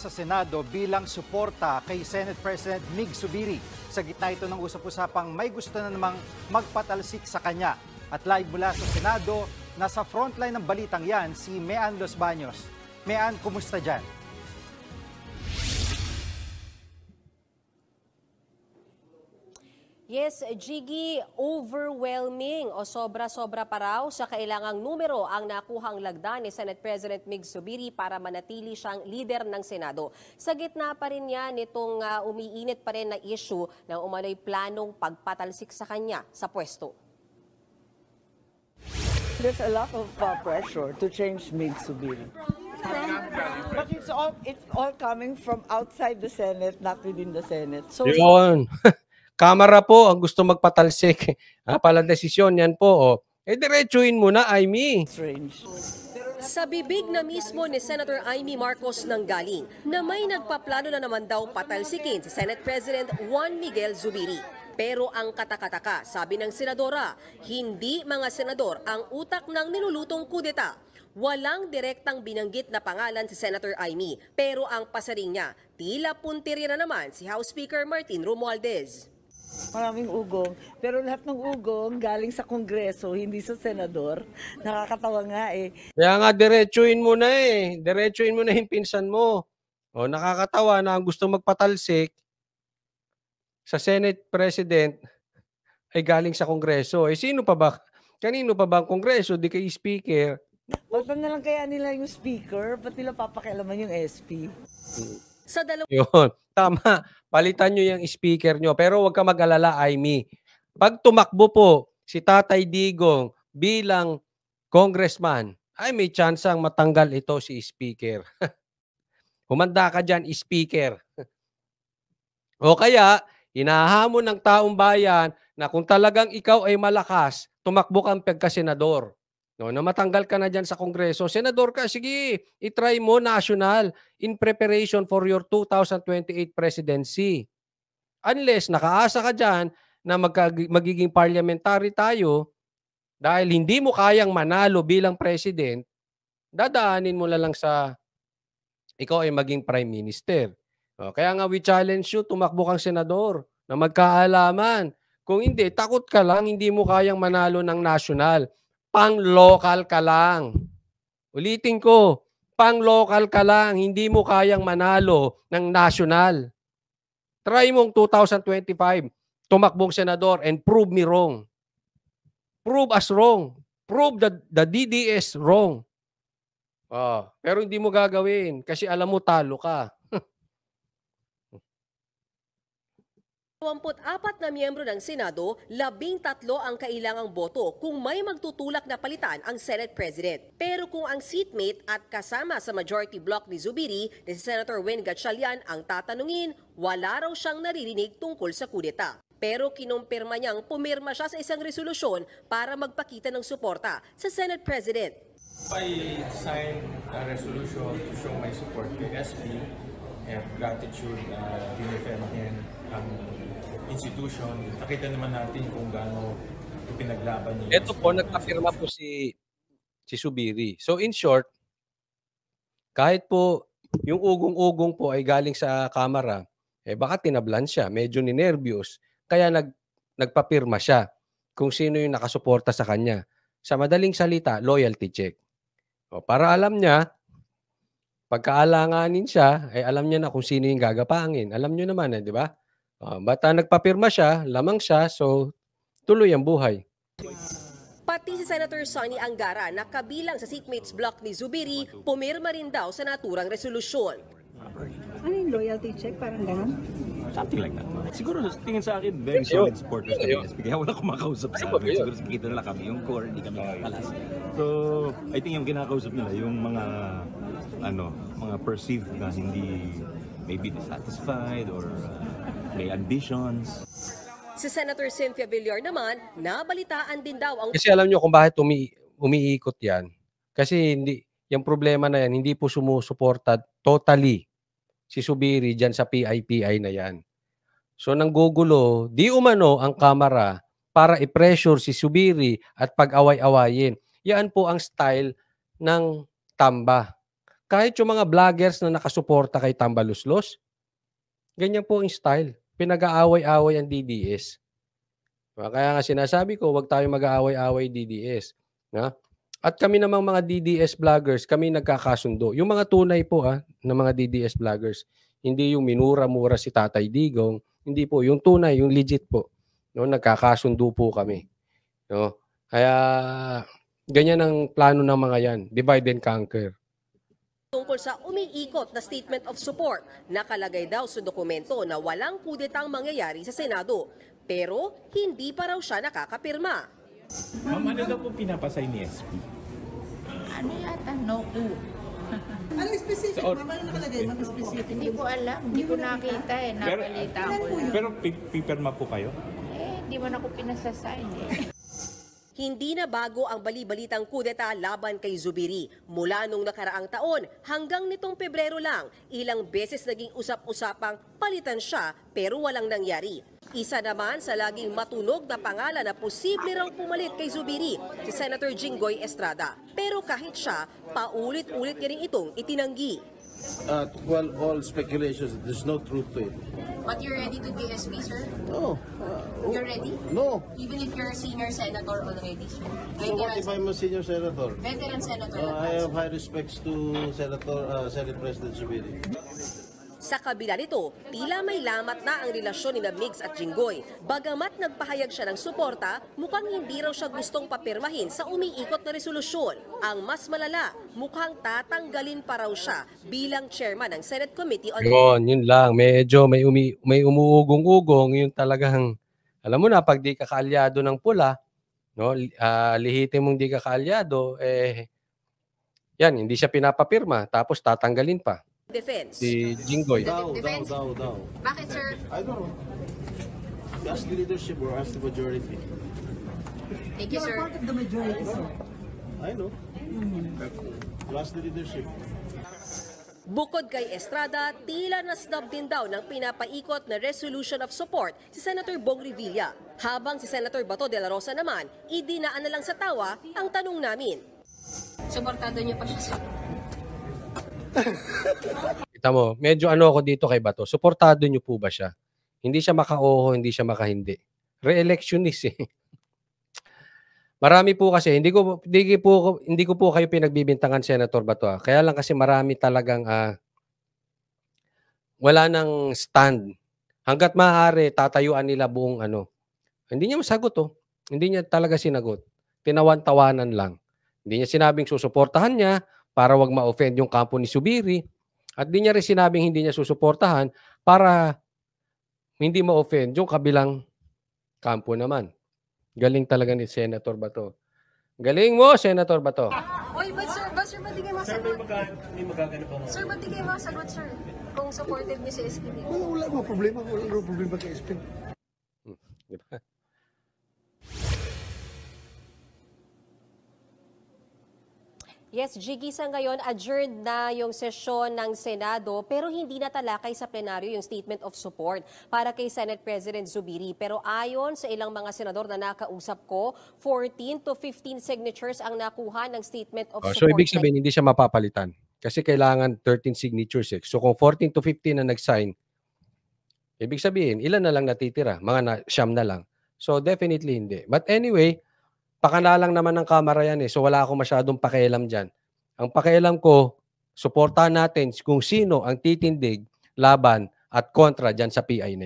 sa Senado bilang suporta kay Senate President Mig Zubiri. Sa gitna ito ng usap-usapang may gusto na namang magpatalsik sa kanya. At live mula sa Senado, nasa frontline ng balitang yan si Mean Los Baños. Mean, kumusta dyan? Yes, Jiggy, overwhelming o sobra-sobra pa raw sa kailangang numero ang nakuhang lagda ni Senate President Mig Zubiri para manatili siyang leader ng Senado. Sa gitna pa rin niya nitong umiinit pa rin na issue ng umano'y planong pagpatalsik sa kanya sa pwesto. There's a lot of pressure to change Mig Zubiri. But it's all coming from outside the Senate, not within the Senate. So yun. Kamara po ang gusto magpatalsik. Palang desisyon yan po. Oh. Diretsuhin mo na, Amy. strange. Sa bibig na mismo ni Senator Amy Marcos nanggaling na may nagpaplano na naman daw patalsikin si Senate President Juan Miguel Zubiri. Pero ang katakataka, sabi ng senadora, hindi mga senador ang utak ng nilulutong kudeta. Walang direktang binanggit na pangalan si Senator Amy, pero ang pasaring niya, tila puntirya na naman si House Speaker Martin Romualdez. Maraming ugong. Pero lahat ng ugong galing sa Kongreso, hindi sa Senador. Nakakatawa nga eh. Kaya nga, diretsuhin mo na eh. Diretsuhin mo na yung pinsan mo. O, nakakatawa na ang gusto magpatalsik sa Senate President ay galing sa Kongreso. Sino pa ba? Kanino pa ba ang Kongreso? Di kay Speaker. Pagtan na lang kaya nila yung Speaker, ba't nila papakialaman yung SP? Sa Yun. Tama. Palitan nyo yung speaker nyo. Pero huwag ka mag-alala, Amy. Pag tumakbo po si Tatay Digong bilang congressman, ay may chance ang matanggal ito si speaker. Humanda ka dyan, speaker. O kaya, hinahamon ng taong bayan na kung talagang ikaw ay malakas, tumakbo kang pagkasenador. No, na matanggal ka na dyan sa Kongreso. Senador ka, sige, itry mo national in preparation for your 2028 presidency. Unless nakaasa ka dyan na magiging parliamentary tayo, dahil hindi mo kayang manalo bilang president, dadaanin mo na lang sa ikaw ay maging prime minister. Kaya nga we challenge you, tumakbo kang senador na magkaalaman. Kung hindi, takot ka lang, hindi mo kayang manalo ng national. Pang-local ka lang. Ulitin ko, pang-local ka lang, hindi mo kayang manalo ng national. Try mong 2025, tumakbong senador and prove me wrong. Prove us wrong. Prove the DDS wrong. Pero hindi mo gagawin kasi alam mo talo ka. 24 na miyembro ng Senado, 13 ang kailangang boto kung may magtutulak na palitan ang Senate President. Pero kung ang seatmate at kasama sa majority block ni Zubiri na si Senator Win Gatchalian ang tatanungin, wala raw siyang naririnig tungkol sa kudeta. Pero kinumpirma niyang pumirma siya sa isang resolusyon para magpakita ng suporta sa Senate President. I signed a resolution to show my support kay SP and gratitude dinefend niya ang institution. Nakita naman natin kung gaano pinaglaban niya. Ito po, nagpapirma po si Zubiri. So in short, kahit po yung ugong-ugong po ay galing sa Kamara, baka tinablan siya, medyo ninervyos, kaya nagpapirma siya kung sino yung nakasuporta sa kanya. Sa madaling salita, loyalty check. Para alam niya, pagkaalanganin siya, ay alam niya na kung sino yung gagapangin. Alam niyo naman, di ba? Basta nagpapirma siya, lamang siya, so tuloy ang buhay. Pati si Senator Sonny Angara na kabilang sa seatmates block ni Zubiri, pumirma rin daw sa naturang resolusyon. Ano yung loyalty check? Parang gano'n? Something like that. Siguro tingin sa akin, very solid supporters kami. Kaya wala kumakausap sa amin. Siguro kita nila kami, yung core, hindi kami kalas. So, I think yung kinakausap nila, yung mga perceived na hindi maybe dissatisfied or may ambitions. Si Senator Cynthia Villar naman, nabalitaan din daw ang... Kasi alam nyo kung bakit umiikot yan. Kasi yung problema na yan, hindi po sumusuporta totally si Zubiri dyan sa PIPI na yan. So nanggugulo, di umano ang Kamara para i-pressure si Zubiri at pag-away-awayin. Yan po ang style ng tamba. kahit yung mga vloggers na nakasuporta kay Tambaluslos, ganyan po ang style. Pinag-aaway-away ang DDS. Kaya nga sinasabi ko, huwag tayo mag-aaway-away DDS. Na? At kami namang mga DDS vloggers, kami nagkakasundo. Yung mga tunay po ng mga DDS vloggers, hindi yung minura-mura si Tatay Digong, hindi po. Yung tunay, yung legit po. No, nagkakasundo po kami. No? Kaya ganyan ang plano ng mga yan. Divide and conquer. Tungkol sa umiikot na statement of support, nakalagay daw sa dokumento na walang kudetang mangyayari sa Senado. Pero hindi pa raw siya nakakapirma. Ma'am, ano daw po pinapasay ni SP? Ano yata? No clue. Ano specific? Mama, ano nakalagay? Ano specific? Hindi ko alam. Hindi ko nakita eh. Napalita ko lang. Pero pipirma po kayo? Hindi mo na ako pinasasign eh. Hindi na bago ang bali-balitang kudeta laban kay Zubiri. Mula nung nakaraang taon hanggang nitong Pebrero lang, ilang beses naging usap-usapang palitan siya pero walang nangyari. Isa naman sa laging matunog na pangalan na posible raw pumalit kay Zubiri, si Senator Jinggoy Estrada. Pero kahit siya, paulit-ulit niya rin itong itinanggi. Well, all speculations, there's no truth to it. But you're ready to be SP, sir? No. You're ready? No. Even if you're a senior senator already, sir? So what if I'm a senior senator? Veteran senator. I have high respects to Senate President Zubiri. Sa kabila nito, tila may lamat na ang relasyon ni Migs at Jinggoy. Bagamat nagpahayag siya ng suporta, mukhang hindi raw siya gustong papirmahin sa umiikot na resolusyon. Ang mas malala, mukhang tatanggalin pa raw siya bilang chairman ng Senate Committee on... Yun lang. Medyo may umuugong-ugong. Yung talagang, alam mo na, pag di ka kaalyado ng pula, no, lihitin mong di ka kaalyado, yan, hindi siya pinapapirma, tapos tatanggalin pa. Defense. Si Jinggoy. Daw. Bakit, sir? I don't know. Ask the leadership or ask the majority. Thank you, You're sir. part of the majority, sir. I know. You ask the leadership. Bukod kay Estrada, tila nasnab din daw ng pinapaikot na resolution of support si Senator Bong Revilla. Habang si Senator Bato de la Rosa naman, idinaan na lang sa tawa ang tanong namin. Suportado niyo pa siya, sir? Kita mo, medyo ano ako dito kay Bato. Suportado niyo po ba siya? Hindi siya maka-oho, hindi siya maka-hindi. Re-electionist eh. Marami po kasi, hindi ko po kayo pinagbibintangan, Senator Bato. Kaya lang kasi marami talagang wala nang stand. Hanggat maaari, tatayuan nila buong ano. Hindi niya masagot oh. Hindi niya talaga sinagot. Tinawan-tawanan lang. Hindi niya sinabing susuportahan niya para wag ma-offend yung kampo ni Zubiri. At di niya rin sinabing hindi niya susuportahan para hindi ma-offend yung kabilang kampo naman. Galing talaga ni Senator Bato. Galing mo, Senator Bato. Oy, but sir, ba't di kayo masagot? Sir, ba't di kayo masagot, sir? Kung supported niyo si SPD? Wala mo problema. Wala mo problema kay SP. Diba? Yes, Jiggy, sa ngayon, adjourned na yung sesyon ng Senado pero hindi na talakay sa plenaryo yung statement of support para kay Senate President Zubiri. Pero ayon sa ilang mga senador na nakausap ko, 14 to 15 signatures ang nakuha ng statement of support. So, ibig sabihin, hindi siya mapapalitan. Kasi kailangan 13 signatures. So, kung 14 to 15 na nag-sign, ibig sabihin, ilan na lang natitira? Mga siyam na lang. So, definitely hindi. But anyway, pakanalang naman ng Kamara yan eh. So wala akong masyadong pakialam dyan. Ang pakialam ko, suportahan natin kung sino ang titindig, laban at kontra dyan sa PI na